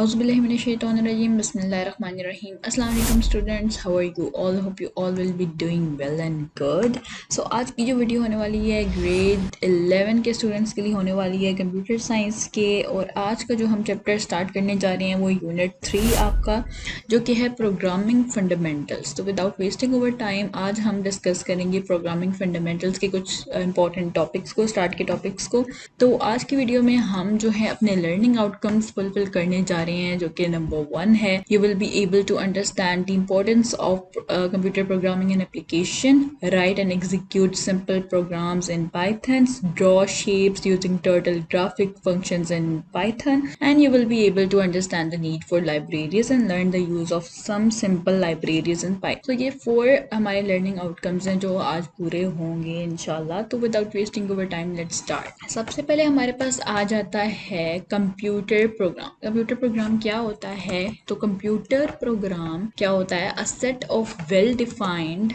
Auzubillahiminash-shaytanir-rajim. Bismillahir-rahmanir-rahim. Assalamu alaikum students. How are you all? Hope you all will be doing well and good. So आज की जो video होने वाली है grade 11 के स्टूडेंट्स के लिए होने वाली है कंप्यूटर साइंस के, और आज का जो हम चैप्टर स्टार्ट करने जा रहे हैं वो यूनिट 3 आपका, जो कि है प्रोग्रामिंग फंडामेंटल्स। तो विदाउट वेस्टिंग ओवर टाइम आज हम डिस्कस करेंगे प्रोग्रामिंग फंडामेंटल्स के कुछ इंपॉर्टेंट टॉपिक्स को, स्टार्ट के टॉपिक्स को। तो आज की वीडियो में हम जो है अपने लर्निंग आउटकम्स फुलफिल करने जा रहे हैं, जो कि नंबर 1 है, you will be able to understand the importance of computer programming and application, right and execute simple programs in Python, draw shapes using turtle graphic functions in Python, and you will be able to understand the need for libraries and learn the use of some simple libraries in Python. तो ये 4 हमारे learning outcomes हैं जो आज पूरे होंगे इंशाल्लाह। तो without wasting over time let's start. सबसे पहले हमारे पास आ जाता है कंप्यूटर प्रोग्राम। कंप्यूटर प्रोग्राम क्या होता है? तो कंप्यूटर प्रोग्राम क्या होता है? अ set of well defined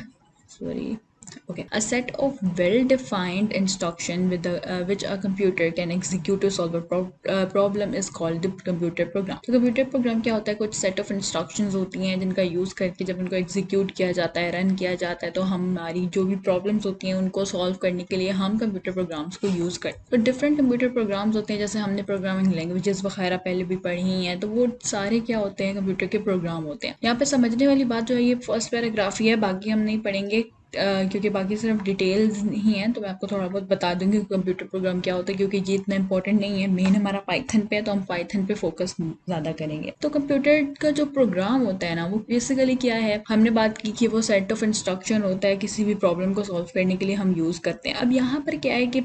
a set of well-defined instruction which a computer can execute to solve a problem is called the computer program। तो computer program क्या होता है? कुछ set of instructions होती हैं जिनका यूज़ करके जब उनको execute किया जाता है, रन किया जाता है, तो हमारी जो भी problems होती हैं उनको solve करने के लिए हम computer programs को यूज़ करते हैं। तो different computer programs होते हैं, जैसे हमने programming languages वगैरह पहले भी पढ़ी हैं, तो वो सारे क्या होते हैं? कंप्यूटर के प्रोग्राम होते हैं। यहाँ पे समझने वाली बात जो है ये फर्स्ट पैराग्राफ ही है, बाकी हम नहीं पढ़ेंगे क्योंकि बाकी सिर्फ डिटेल्स ही हैं। तो मैं आपको थोड़ा बहुत बता दूंगी कंप्यूटर प्रोग्राम क्या होता है, क्योंकि ये इतना इंपॉर्टेंट नहीं है। मेन हमारा पाइथन पे है तो हम पाइथन पे फोकस ज़्यादा करेंगे। तो कंप्यूटर का जो प्रोग्राम होता है ना, वो बेसिकली क्या है? हमने बात की कि वो सेट ऑफ इंस्ट्रक्शन होता है, किसी भी प्रॉब्लम को सॉल्व करने के लिए हम यूज़ करते हैं। अब यहाँ पर क्या है कि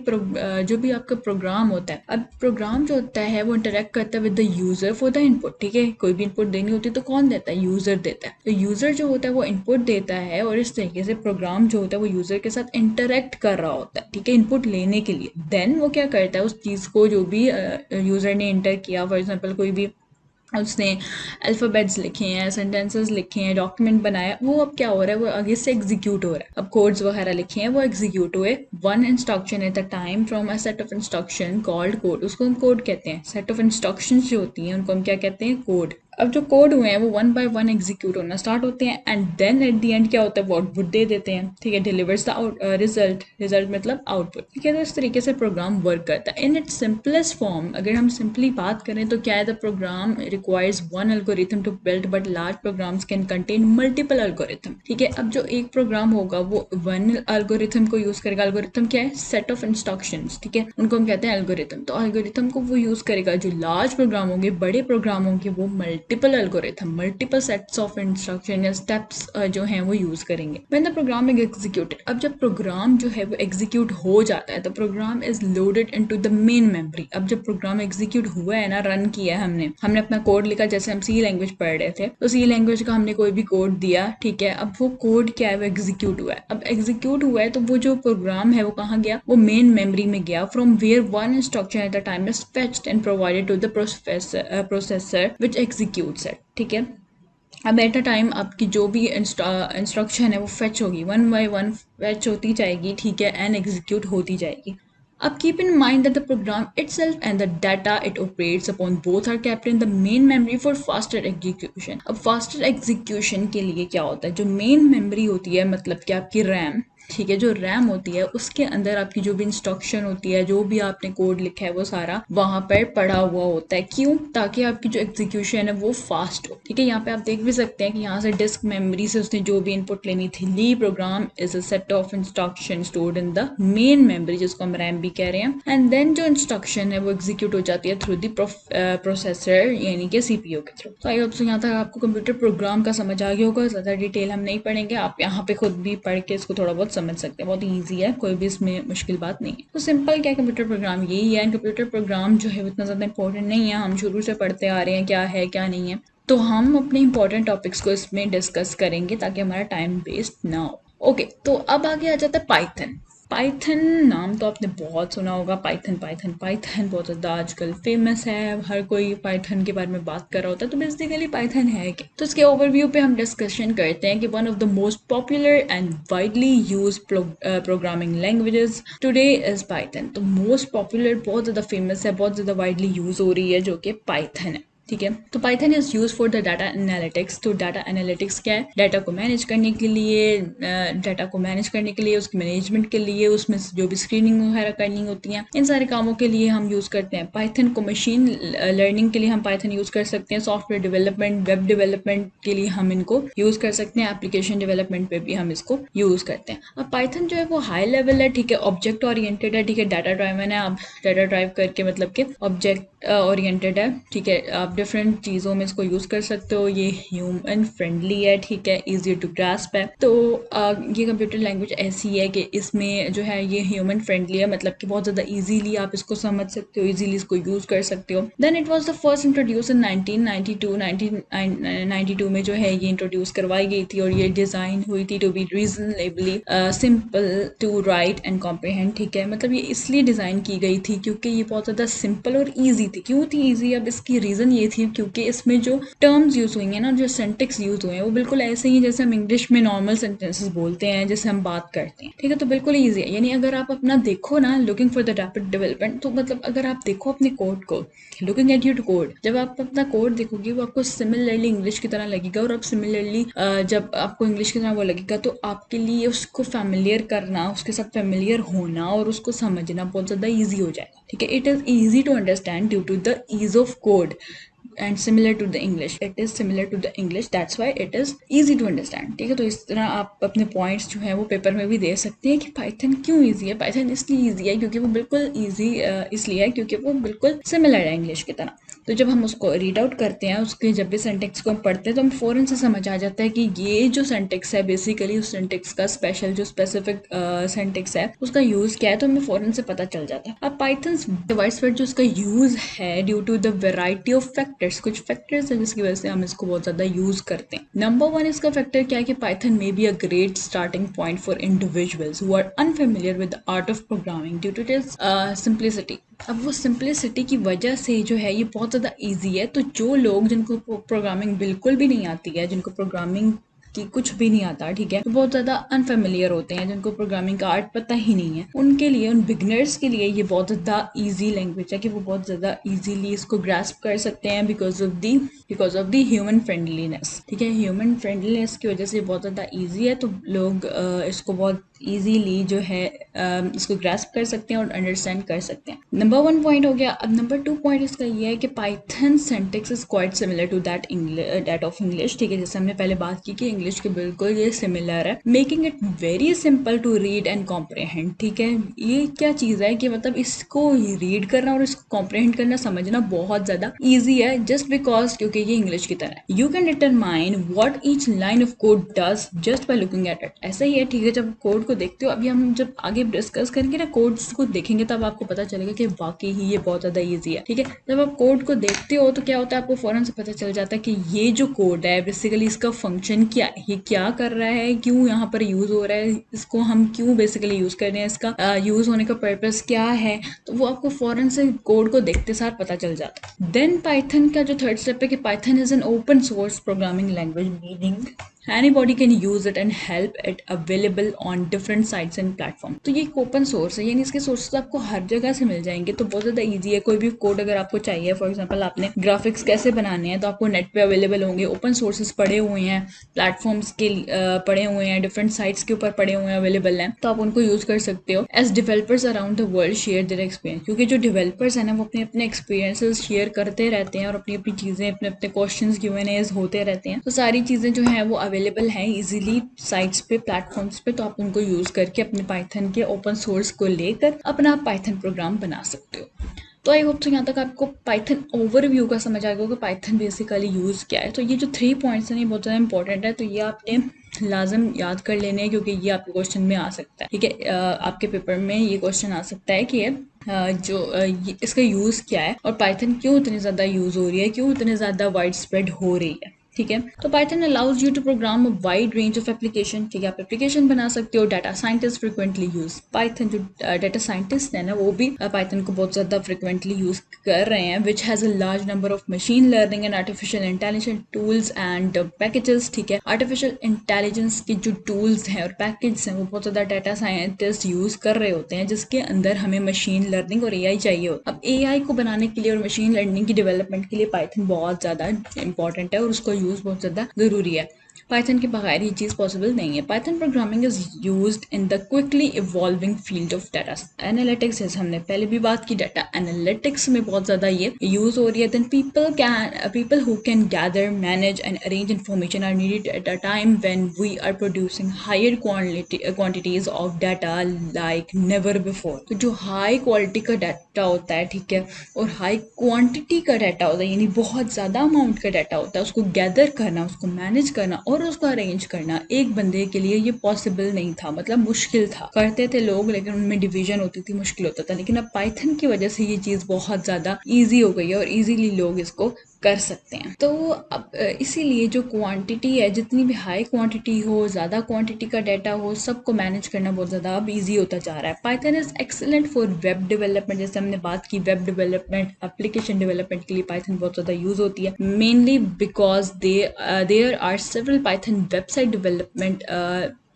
जो भी आपका प्रोग्राम होता है, अब प्रोग्राम जो होता है वो इंटरेक्ट करता है with the user for the input. ठीक है, कोई भी इनपुट देनी होती है तो कौन देता है? यूज़र देता है। तो यूज़र जो होता है वो इनपुट देता है, और इस तरीके से प्रोग्राम जो होता है वो यूजर के साथ इंटरेक्ट कर रहा होता है। ठीक है, इनपुट लेने के लिए देन वो क्या करता है? उस चीज को जो भी यूजर ने इंटर किया, फॉर एग्जांपल कोई भी उसने अल्फ़ाबेट्स लिखे हैं, सेंटेंसेस लिखे हैं, डॉक्यूमेंट बनाया, वो अब क्या हो रहा है? वो आगे से एग्जीक्यूट हो रहा है। अब कोड्स वगैरह लिखे हैं वो एग्जीक्यूट हुए। One instruction at a time from a set of instruction called code, उसको हम कोड कहते हैं। सेट ऑफ इंस्ट्रक्शंस जो होती हैं उनको हम क्या कहते हैं? कोड। अब जो कोड हुए हैं वो 1 बाय 1 एग्जीक्यूट होना स्टार्ट होते हैं, and then at the end क्या होता है? वो आउटपुट दे देते हैं। ठीक है, डिलीवर्स द रिजल्ट, रिजल्ट मतलब आउटपुट। ठीक है, तो इस तरीके से प्रोग्राम वर्क करता है इन इट्स सिंपलेस्ट फॉर्म। अगर हम सिंपली बात करें तो क्या है? The program requires one algorithm to build, but large programs can contain multiple algorithm. ठीक है, अब जो एक प्रोग्राम होगा वो वन एल्गोरिथम को यूज करेगा। एल्गोरिथम क्या है? Set of instructions. ठीक है, उनको हम कहते हैं एल्गोरिथम। तो एल्गोरिथम को वो यूज करेगा। जो लार्ज प्रोग्राम होंगे, बड़े प्रोग्राम होंगे, वो multiple algorithm, multiple sets of instruction या स्टेप्स जो हैं वो यूज करेंगे। When the program is executed, अब जब प्रोग्राम जो है वो एग्जीक्यूट हो जाता है तो program is loaded into the main memory. अब जब प्रोग्राम एग्जीक्यूट हुआ है ना, रन किया है, हमने अपना कोड लिखा, जैसे हम सी लैंग्वेज पढ़ रहे थे, तो सी लैंग्वेज का हमने कोई भी कोड दिया। ठीक है, अब वो कोड क्या है? वो एग्जीक्यूट हुआ है। अब एग्जीक्यूट हुआ है तो वो जो प्रोग्राम है वो कहाँ गया? वो मेन मेमोरी में गया, from where one instruction at a time is fetched and provided to the processor which executes it. ठीक है, अब एट अ टाइम आपकी जो भी इंस्ट्रक्शन है वो फेच होगी, 1 बाय 1 फेच होती जाएगी। ठीक है, एंड एग्जीक्यूट होती जाएगी। अब keep in mind that the program itself and the data it operates upon both are kept in the main memory for faster execution। अब faster execution के लिए क्या होता है? जो main memory होती है, मतलब कि आपकी RAM, ठीक है, जो रैम होती है उसके अंदर आपकी जो भी इंस्ट्रक्शन होती है, जो भी आपने कोड लिखा है, वो सारा वहां पर पड़ा हुआ होता है। क्यों? ताकि आपकी जो एग्जीक्यूशन है वो फास्ट हो। ठीक है, यहाँ पे आप देख भी सकते हैं कि यहाँ से डिस्क मेमोरी से उसने जो भी इनपुट लेनी थी ली। Program is a set of instruction stored in the main memory, जिसको हम रैम भी कह रहे हैं, एंड देन जो इंस्ट्रक्शन है वो एग्जीक्यूट हो जाती है थ्रू द प्रोसेसर, यानी कि सीपीयू के थ्रू। तो आई होप यहाँ तक आपको कंप्यूटर प्रोग्राम का समझ आ गया होगा। ज्यादा डिटेल हम नहीं पढ़ेंगे, आप यहाँ पे खुद भी पढ़ के इसको थोड़ा बहुत समझ सकते हैं। बहुत ईजी है, कोई भी इसमें मुश्किल बात नहीं है। तो सिंपल क्या कंप्यूटर प्रोग्राम यही है। कंप्यूटर प्रोग्राम जो है इतना ज़्यादा इंपॉर्टेंट नहीं है, हम शुरू से पढ़ते आ रहे हैं क्या है क्या नहीं है। तो हम अपने इंपॉर्टेंट टॉपिक्स को इसमें डिस्कस करेंगे ताकि हमारा टाइम वेस्ट ना हो। ओके, तो अब आगे आ जाता है पाइथन। पाइथन नाम तो आपने बहुत सुना होगा। पाइथन पाइथन पाइथन बहुत ज़्यादा आजकल फेमस है, हर कोई पाइथन के बारे में बात कर रहा होता है। तो बेसिकली पाइथन है क्या? तो इसके ओवरव्यू पे हम डिस्कशन करते हैं कि one of the most popular and widely use programming languages today is Python. तो मोस्ट पॉपुलर, बहुत ज़्यादा फेमस है, बहुत ज़्यादा वाइडली यूज हो रही है, जो कि पाइथन है। ठीक है। तो Python is use for the data analytics. तो डाटा एनालिटिक्स क्या है? डाटा को मैनेज करने के लिए, उसके मैनेजमेंट के लिए, उसमें जो भी स्क्रीनिंग वगैरह करनी होती है, इन सारे कामों के लिए हम यूज़ करते हैं पाइथन को। मशीन लर्निंग के लिए हम पाइथन यूज़ कर सकते हैं, सॉफ्टवेयर डेवलपमेंट, वेब डेवलपमेंट के लिए हम इनको यूज़ कर सकते हैं, एप्लीकेशन डेवलपमेंट पे भी हम इसको यूज़ करते हैं। अब पाइथन जो है वो हाई लेवल है, ठीक है, ऑब्जेक्ट ओरिएंटेड है, ठीक है, डाटा ड्राइवन है। आप डाटा ड्राइव करके मतलब कि ऑब्जेक्ट ओरिएंटेड है, ठीक है, आप डिफरेंट चीज़ों में इसको यूज़ कर सकते हो। ये ह्यूमन फ्रेंडली है, ठीक है, ईजी टू ग्रास्प है। तो ये कंप्यूटर लैंग्वेज ऐसी है कि इसमें जो है ये ह्यूमन फ्रेंडली है, मतलब कि बहुत ज़्यादा ईजीली आप इसको समझ सकते हो, ईजीली इसको यूज़ कर सकते हो। Then it was the first introduce in 1992 में जो है ये इंट्रोड्यूस करवाई गई थी, और ये डिज़ाइन हुई थी to be reasonably simple to write and comprehend, ठीक है। मतलब ये इसलिए डिज़ाइन की गई थी क्योंकि ये बहुत ज़्यादा सिंपल और ईजी थी। क्यों थी ईजी? अब इसकी रीज़न ये थी क्योंकि इसमें जो टर्म्स यूज़ हुई हैं ना, जो सेंटेक्स यूज़ हुए हैं, वो बिल्कुल ऐसे ही जैसे हम इंग्लिश में नॉर्मल सेंटेंसेस बोलते हैं, जैसे हम बात करते हैं, ठीक है। तो बिल्कुल ईजी है। यानी अगर आप अपना देखो ना, looking for the rapid development, तो मतलब अगर आप देखो अपने कोड को, लुकिंग एट योर कोड, जब आप अपना कोड देखोगे वो आपको सिमिलरली इंग्लिश की तरह लगेगा, और अब सिमिलरली जब आपको इंग्लिश की तरह वो लगेगा, तो आपके लिए उसको फेमिलियर करना, उसके साथ फेमिलियर होना और उसको समझना बहुत ज़्यादा ईजी हो जाएगा, ठीक है। It is easy to understand due to the ease of code and similar to the English. It is similar to the English, that's why it is easy to understand, ठीक है। तो इस तरह आप अपने पॉइंट्स जो है वो पेपर में भी दे सकते हैं कि पाइथन क्यों ईजी है। पाइथन इसलिए ईजी है क्योंकि वो बिल्कुल ईजी इसलिए है क्योंकि वो बिल्कुल सिमिलर है इंग्लिश की तरह। तो जब हम उसको रीड आउट करते हैं, उसके जब भी सेंटेक्स को हम पढ़ते हैं, तो हम फ़ौरन से समझ आ जाता है कि ये जो सेंटेक्स है बेसिकली उस सेंटेक्स का स्पेशल जो स्पेसिफिक सेंटेक्स है उसका यूज़ क्या है, तो हमें फ़ौरन से पता चल जाता है। अब पाइथन डिवाइस पर जो उसका यूज़ है due to the variety of factors, कुछ फैक्टर्स हैं जिसकी वजह से हम इसको बहुत ज़्यादा यूज़ करते हैं। नंबर वन इसका फैक्टर क्या है कि Python may be a great starting point for individuals who are unfamiliar with the art of programming due to its simplicity. अब वो सिंप्लिसिटी की वजह से जो है ये बहुत ज़्यादा ईजी है। तो जो लोग जिनको प्रोग्रामिंग बिल्कुल भी नहीं आती है, जिनको प्रोग्रामिंग कि कुछ भी नहीं आता, ठीक है, तो बहुत ज़्यादा अनफेमिलियर होते हैं, जिनको प्रोग्रामिंग का आर्ट पता ही नहीं है, उनके लिए, उन बिगनर्स के लिए ये बहुत ज़्यादा इजी लैंग्वेज है कि वो बहुत ज़्यादा इजीली इसको ग्रास्प कर सकते हैं because of the human friendliness, ठीक है। ह्यूमन फ्रेंडलीनेस की वजह से बहुत ज़्यादा ईजी है, तो लोग इसको बहुत इजीली जो है इसको ग्रास्प कर सकते हैं और अंडरस्टैंड कर सकते हैं। नंबर वन पॉइंट हो गया। अब नंबर टू पॉइंट इसका ये है कि Python syntax is quite similar to that of English, ठीक है। जैसे हमने पहले बात की कि इंग्लिश के बिल्कुल ये सिमिलर है, making it very simple to read and comprehend, ठीक है। ये क्या चीज़ है कि मतलब इसको रीड करना और इसको कॉम्प्रिहेंड करना, समझना बहुत ज़्यादा ईजी है, जस्ट बिकॉज क्योंकि ये इंग्लिश की तरह है। You can determine what each line of code does just by looking at it. ऐसा ही है, ठीक है। जब कोड को देखते हो, अभी हम जब आगे डिस्कस करेंगे ना कोड्स को देखेंगे, तब आपको पता चलेगा कि वाकई ही ये बहुत ज़्यादा ईजी है, ठीक है। जब आप कोड को देखते हो तो क्या होता है, आपको फ़ौरन से पता चल जाता है कि ये जो कोड है बेसिकली इसका फंक्शन क्या है, ये क्या कर रहा है, क्यों यहाँ पर यूज़ हो रहा है, इसको हम क्यों बेसिकली यूज़ कर रहे हैं, इसका यूज़ होने का पर्पस क्या है, तो वो आपको फ़ौरन से कोड को देखते सार पता चल जाता है। देन पाइथन का जो थर्ड स्टेप है कि Python is an open source programming language, meaning anybody can use it and help it available on different sites and platform। तो ये एक ओपन सोर्स है, यानी इसके सोर्सेज आपको हर जगह से मिल जाएंगे, तो बहुत ज़्यादा इजी है। कोई भी कोड अगर आपको चाहिए, फॉर एग्जांपल आपने ग्राफिक्स कैसे बनाने हैं, तो आपको नेट पे अवेलेबल होंगे, ओपन सोर्सेज पड़े हुए हैं, प्लेटफॉर्म्स के पड़े हुए हैं, डिफरेंट साइट्स के ऊपर पड़े हुए हैं, अवेलेबल हैं, तो आप उनको यूज़ कर सकते हो। As developers around the world share their experience, क्योंकि जो डेवलपर्स हैं ना वो अपने अपने एक्सपीरियंसेस शेयर करते रहते हैं और अपनी अपनी चीज़ें, अपने अपने क्वेश्चंस Q&As होते रहते हैं, तो सारी चीज़ें जो हैं वो अवेलेबल हैं इजीली साइट्स पे, प्लेटफॉर्म्स पे, तो आप उनको यूज़ करके अपने पाइथन के ओपन सोर्स को लेकर अपना पाइथन प्रोग्राम बना सकते हो। तो आई होप तो यहाँ तक आपको पाइथन ओवरव्यू का समझ आ गया कि पाइथन बेसिकली यूज़ क्या है। तो ये जो 3 पॉइंट्स हैं ये बहुत ज़्यादा इंपॉर्टेंट है, तो ये आपने लाजम याद कर लेने हैं क्योंकि ये आपके क्वेश्चन में आ सकता है, ठीक है। आपके पेपर में ये क्वेश्चन आ सकता है कि इसका यूज़ क्या है और पाइथन क्यों इतनी ज़्यादा यूज़ हो रही है, क्यों इतनी ज़्यादा वाइड स्प्रेड हो रही है, ठीक है। तो Python allows you to program a wide range of application, ठीक है, आप एप्लीकेशन बना सकते हो। Data scientist frequently use Python, जो डाटा साइंटिस्ट है ना वो भी पाइथन को बहुत ज़्यादा फ्रिक्वेंटली यूज कर रहे हैं, which has a large number of machine learning and artificial intelligence tools and packages, ठीक है। आर्टिफिशियल इंटेलिजेंस के जो टूल्स हैं और पैकेज हैं वो बहुत ज़्यादा डाटा साइंटिस्ट यूज़ कर रहे होते हैं, जिसके अंदर हमें मशीन लर्निंग और एआई चाहिए होता है। अब एआई को बनाने के लिए और मशीन लर्निंग की डेवलपमेंट के लिए पाइथन बहुत ज़्यादा इंपॉर्टेंट है और उसको यूज़ बहुत ज़्यादा ज़रूरी है। पाइथन के बगैर ये चीज़ पॉसिबल नहीं है। Python programming is used in the quickly evolving field of data analytics, जैसे हमने पहले भी बात की, डाटा एनालिटिक्स में बहुत ज़्यादा ये यूज़ हो रही है। Then people who can gather manage and arrange information are needed at a time when we are producing higher quantities of data like never before. तो जो हाई क्वालिटी का डाटा होता है, ठीक है, और हाई क्वांटिटी का डाटा होता है, यानी बहुत ज़्यादा अमाउंट का डाटा होता है, उसको गैदर करना, उसको मैनेज करना और उसको अरेंज करना एक बंदे के लिए ये पॉसिबल नहीं था, मतलब मुश्किल था। करते थे लोग लेकिन उनमें डिवीजन होती थी, मुश्किल होता था। लेकिन अब पाइथन की वजह से ये चीज़ बहुत ज़्यादा ईजी हो गई है और ईजीली लोग इसको कर सकते हैं। तो अब इसीलिए जो क्वांटिटी है, जितनी भी हाई क्वांटिटी हो, ज़्यादा क्वांटिटी का डाटा हो, सबको मैनेज करना बहुत ज़्यादा अब ईजी होता जा रहा है। Python is excellent for web development, जैसे हमने बात की वेब डेवलपमेंट, एप्लीकेशन डेवलपमेंट के लिए पाइथन बहुत ज़्यादा यूज़ होती है, mainly because there are several Python website development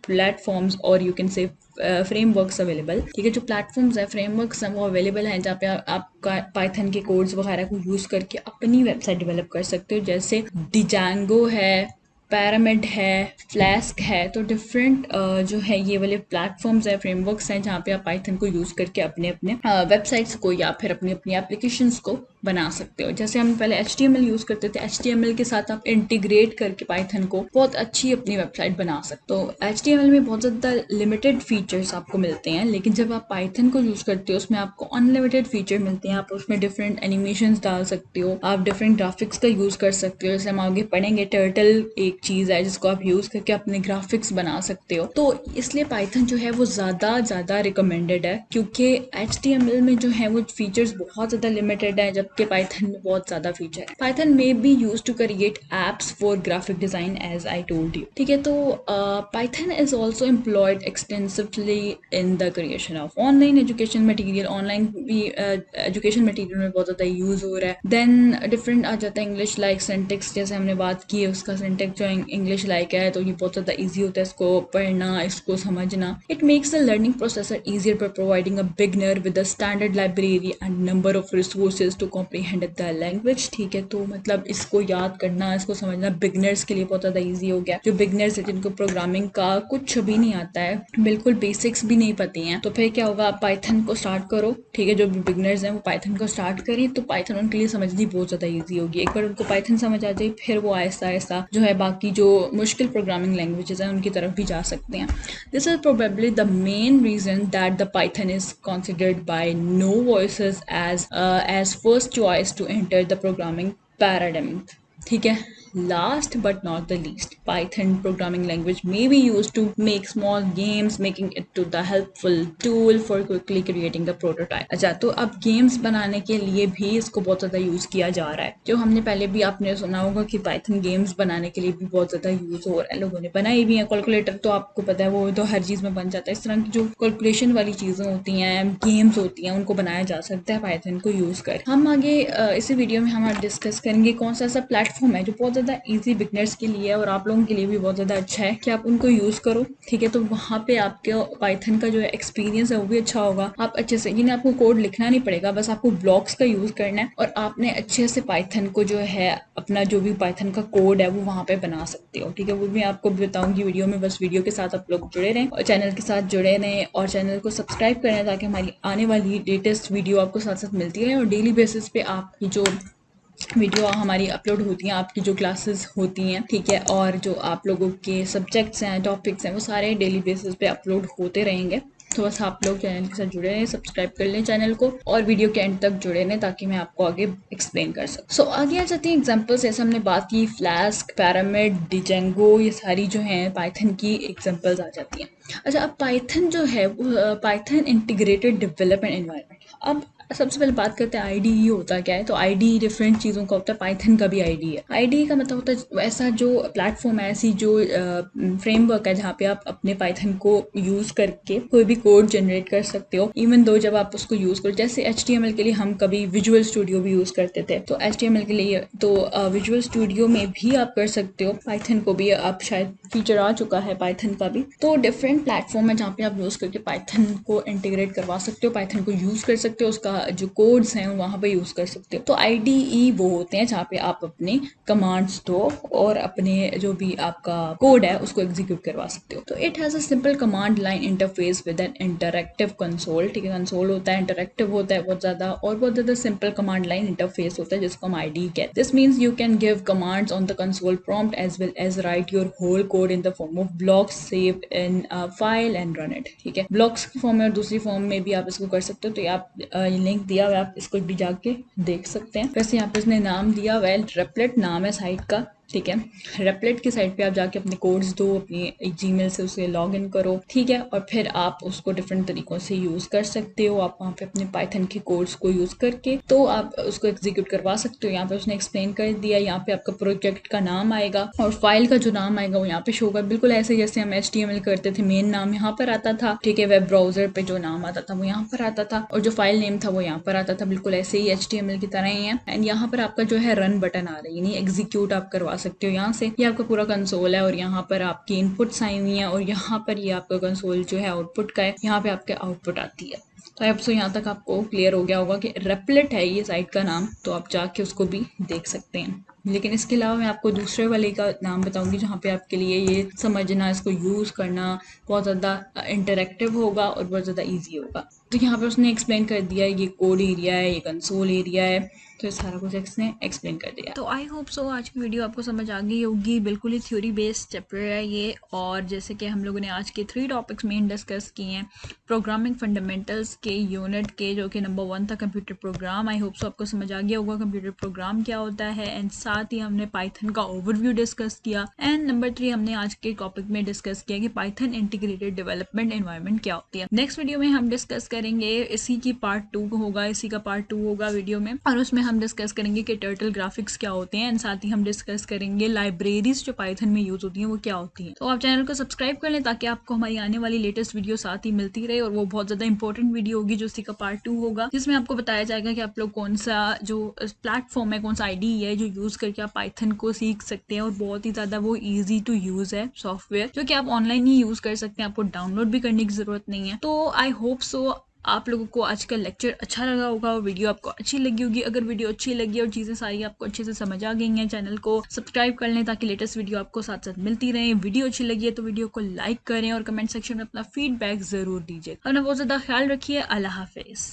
platforms और you can say frameworks available, ठीक है। जो प्लेटफॉर्म्स है, फ्रेमवर्क्स हैं, वो अवेलेबल हैं जहाँ पे आपका पाइथन के कोड्स वगैरह को यूज़ करके अपनी वेबसाइट डेवलप कर सकते हो, जैसे डिजांगो है, पैरामिड है, फ्लैस्क है। तो डिफरेंट जो है ये वाले प्लेटफॉर्म्स हैं, फ्रेमवर्क्स हैं, जहाँ पे आप पाइथन को यूज़ करके अपने अपने वेबसाइट्स को या फिर अपनी अपनी एप्लीकेशंस को बना सकते हो। जैसे हम पहले HTML यूज़ करते थे, HTML के साथ आप इंटीग्रेट करके पाइथन को बहुत अच्छी अपनी वेबसाइट बना सकते हो। तो HTML में बहुत ज़्यादा लिमिटेड फीचर्स आपको मिलते हैं, लेकिन जब आप पाइथन को यूज़ करते हो उसमें आपको अनलिमिटेड फीचर मिलते हैं। आप उसमें डिफरेंट एनिमेशंस डाल सकते हो, आप डिफरेंट ग्राफिक्स का यूज़ कर सकते हो। जैसे हम आगे पढ़ेंगे, टर्टल एक चीज़ है जिसको आप यूज़ करके अपने ग्राफिक्स बना सकते हो। तो इसलिए पाइथन जो है वो ज़्यादा रिकमेंडेड है, क्योंकि HTML में जो है वो फीचर्स बहुत ज़्यादा लिमिटेड है, जबकि पाइथन में बहुत ज़्यादा फीचर है। पाइथन में be use to create apps for graphic design as I told you, ठीक है। तो Python is also employed extensively in the creation of online education material. Online भी एजुकेशन मटीरियल में बहुत ज़्यादा यूज़ हो रहा है। देन डिफरेंट आ जाता है इंग्लिश लाइक सिंटेक्स, जैसे हमने बात की है, उसका सिंटेक्स जो इंग्लिश लाइक है, तो ये बहुत ज़्यादा ईजी होता है इसको पढ़ना, इसको समझना। It makes the learning processor easier by providing a beginner with a standard library and number of resources to comprehend the language, ठीक है। तो मतलब इसको याद करना, इसको समझना बिगनर्स के लिए बहुत ज़्यादा ईजी हो गया। जो बिगनर्स है, जिनको प्रोग्रामिंग का कुछ भी नहीं आता है, बिल्कुल बेसिक्स भी नहीं पता हैं, तो फिर क्या होगा, आप पाइथन को स्टार्ट करो, ठीक है। जो भी बिगनर्स हैं वो पाइथन को स्टार्ट करें तो पाइथन उनके लिए समझनी बहुत ज़्यादा ईजी होगी। एक बार उनको पाइथन समझ आ जाए, फिर वो आहिस्ता आहिस्ता जो है बाकी जो मुश्किल प्रोग्रामिंग लैंग्वेजेस हैं उनकी तरफ भी जा सकते हैं। This is probably the main reason that the Python is considered by no voices as first choice to enter the programming paradigm, ठीक है। Last but not the least, Python programming language may be used to make small games, making it to the helpful tool for quickly creating the prototype. अच्छा, तो अब games बनाने के लिए भी इसको बहुत ज़्यादा यूज़ किया जा रहा है। जो हमने पहले भी आपने सुना होगा कि पाइथन गेम्स बनाने के लिए भी बहुत ज़्यादा यूज़ हो रहा है, लोगों ने बनाई भी है। कैलकुलेटर तो आपको पता है वो तो हर चीज़ में बन जाता है। इस तरह की जो कैलकुलेशन वाली चीज़ें होती हैं, गेम्स होती हैं, उनको बनाया जा सकता है पाइथन को यूज़ कर। हम आगे इसी वीडियो में हम डिस्कस करेंगे कौन सा ऐसा प्लेटफॉर्म है जो बहुत ज़्यादा ईजी बिगनर्स के लिए और आप लोगों के लिए भी बहुत ज़्यादा अच्छा है कि आप उनको यूज़ करो, ठीक है। तो वहाँ पे आपके पाइथन का जो एक्सपीरियंस है वो भी अच्छा होगा। आप अच्छे से, यानी आपको कोड लिखना नहीं पड़ेगा, बस आपको ब्लॉक्स का यूज़ करना है और आपने अच्छे से पाइथन को जो है अपना जो भी पाइथन का कोड है वो वहाँ पे बना सकते हो, ठीक है। वो भी आपको बताऊंगी वीडियो में। बस वीडियो के साथ आप लोग जुड़े रहें और चैनल के साथ जुड़े रहें और चैनल को सब्सक्राइब करें, ताकि हमारी आने वाली लेटेस्ट वीडियो आपको साथ साथ मिलती रहे और डेली बेसिस पे आपकी जो वीडियो हमारी अपलोड होती हैं, आपकी जो क्लासेस होती हैं, ठीक है, और जो आप लोगों के सब्जेक्ट्स हैं, टॉपिक्स हैं, वो सारे डेली बेसिस पे अपलोड होते रहेंगे। तो बस आप लोग चैनल के साथ जुड़े रहें, सब्सक्राइब कर लें चैनल को और वीडियो के एंड तक जुड़े रहें ताकि मैं आपको आगे एक्सप्लेन कर सकूँ। सो आगे आ जाती हैं एग्जांपल्स। जैसे हमने बात की फ्लास्क, पैरामिड, डिजेंगो, ये सारी जो हैं पाइथन की एग्जांपल्स आ जाती हैं। अच्छा, अब पाइथन जो है पाइथन इंटीग्रेटेड डेवलपमेंट एनवायरनमेंट। अब सबसे पहले बात करते हैं आईडीई होता क्या है। तो आईडीई डिफरेंट चीज़ों का होता है, पाइथन का भी आईडीई है। आईडीई का मतलब होता है ऐसा जो प्लेटफॉर्म है, ऐसी जो फ्रेमवर्क है जहाँ पे आप अपने पाइथन को यूज़ करके कोई भी कोड जनरेट कर सकते हो। इवन दो जब आप उसको यूज़ करो, जैसे HTML के लिए हम कभी विजुअल स्टूडियो भी यूज़ करते थे, तो HTML के लिए तो विजुअल स्टूडियो में भी आप कर सकते हो। पाइथन को भी आप शायद फीचर आ चुका है पाइथन का भी। तो डिफरेंट प्लेटफॉर्म है जहाँ पे आप यूज़ करके पाइथन को इंटीग्रेट करवा सकते हो, पाइथन को यूज़ कर सकते हो, उसका जो कोड्स हैं वहाँ पे यूज़ कर सकते हो। तो आईडीई वो होते हैं जहाँ पे आप अपने कमांड्स दो और अपने जो भी आपका कोड है उसको एग्जीक्यूट करवा सकते हो। तो it has a simple command line interface with an interactive console. ठीक है, कंसोल होता है, इंटरैक्टिव होता है बहुत ज़्यादा, और बहुत ज़्यादा सिंपल कमांड लाइन इंटरफेस होता है जिसको हम आईडीई कहते हैं। This means you can give commands on the console prompt as well as write your whole code in the form of blocks save in file and run it. ठीक है, blocks की form में और दूसरी form में भी आप इसको कर सकते हो। तो ये आप लिंक दिया हुआ है, आप इसको भी जाके देख सकते हैं। वैसे यहाँ पे इसने नाम दिया हुआ है, रेपलेट नाम है साइट का। ठीक है, रेपलेट की साइट पे आप जाके अपने कोड्स दो, अपनी जीमेल से उसे लॉग इन करो। ठीक है, और फिर आप उसको डिफरेंट तरीकों से यूज़ कर सकते हो। आप वहाँ पे अपने पाइथन के कोड्स को यूज़ करके तो आप उसको एग्जीक्यूट करवा सकते हो। यहाँ पे उसने एक्सप्लेन कर दिया, यहाँ पे आपका प्रोजेक्ट का नाम आएगा और फाइल का जो नाम आएगा वो यहाँ पे शो होगा, बिल्कुल ऐसे जैसे हम HTML करते थे। मेन नाम यहाँ पर आता था, ठीक है, वेब ब्राउजर पे जो नाम आता था वो यहाँ पर आता था, और जो फाइल नेम था वो यहाँ पर आता था, बिल्कुल ऐसे ही HTML की तरह ही है। एंड यहाँ पर आपका जो है रन बटन आ रहा है, यानी एग्जीक्यूट आप करवा सकते हो यहाँ से। ये आपका पूरा कंसोल है और यहाँ पर आपकी इनपुट्स आई हुई हैं, और यहाँ पर ये आपका कंसोल जो है आउटपुट का है, यहाँ पे आपके आउटपुट आती है। तो अब सो यहाँ तक आपको क्लियर हो गया होगा कि रेपलेट है ये साइट का नाम, तो आप जाके उसको भी देख सकते हैं। लेकिन इसके अलावा मैं आपको दूसरे वाले का नाम बताऊंगी जहाँ पे आपके लिए ये समझना, इसको यूज़ करना बहुत ज़्यादा इंटरेक्टिव होगा और बहुत ज़्यादा ईजी होगा। तो यहाँ पे उसने एक्सप्लेन कर दिया ये कोड एरिया है, ये कंसोल एरिया है, तो सारा कुछ इसने एक्सप्लेन कर दिया। तो आई होप सो आज की वीडियो आपको समझ आ गई होगी। बिल्कुल ही थ्योरी बेस्ड चैप्टर है ये, और जैसे कि हम लोगों ने आज के 3 टॉपिक्स मेन डिस्कस किए हैं, प्रोग्रामिंग फंडामेंटल्स के यूनिट के, जो कि नंबर 1 था computer program. I hope so आपको समझ आ गया होगा कंप्यूटर प्रोग्राम क्या होता है, एंड साथ ही हमने पाइथन का ओवरव्यू डिस्कस किया। एंड नंबर 3 हमने आज के टॉपिक में डिस्कस किया कि पाइथन इंटीग्रेटेड डेवलपमेंट एनवायरनमेंट क्या होती है। नेक्स्ट वीडियो में हम डिस्कस करेंगे, इसी की पार्ट 2 होगा, इसी का पार्ट 2 होगा वीडियो में, और उसमें हम डिस्कस करेंगे कि टर्टल ग्राफिक्स क्या होते हैं, एंड साथ ही हम डिस्कस करेंगे लाइब्रेरीज जो पाइथन में यूज होती हैं वो क्या होती हैं। तो आप चैनल को सब्सक्राइब कर लें ताकि आपको हमारी आने वाली लेटेस्ट वीडियो साथ ही मिलती रहे, और वो बहुत ज़्यादा इंपॉर्टेंट वीडियो होगी जो इसी का पार्ट 2 होगा, जिसमें आपको बताया जाएगा कि आप लोग कौन सा जो प्लेटफॉर्म है, कौन सा आईडी है जो यूज़ करके आप पाइथन को सीख सकते हैं, और बहुत ही ज़्यादा वो ईजी टू यूज़ है सॉफ्टवेयर, जो कि आप ऑनलाइन ही यूज़ कर सकते हैं, आपको डाउनलोड भी करने की ज़रूरत नहीं है। तो आई होप सो आप लोगों को आज का लेक्चर अच्छा लगा होगा और वीडियो आपको अच्छी लगी होगी। अगर वीडियो अच्छी लगी और चीज़ें सारी आपको अच्छे से समझ आ गई हैं, चैनल को सब्सक्राइब कर लें ताकि लेटेस्ट वीडियो आपको साथ साथ मिलती रहे। वीडियो अच्छी लगी है तो वीडियो को लाइक करें और कमेंट सेक्शन में अपना फीडबैक ज़रूर दीजिए। अपना बहुत ज़्यादा ख्याल रखिए। अल्लाह हाफिज़।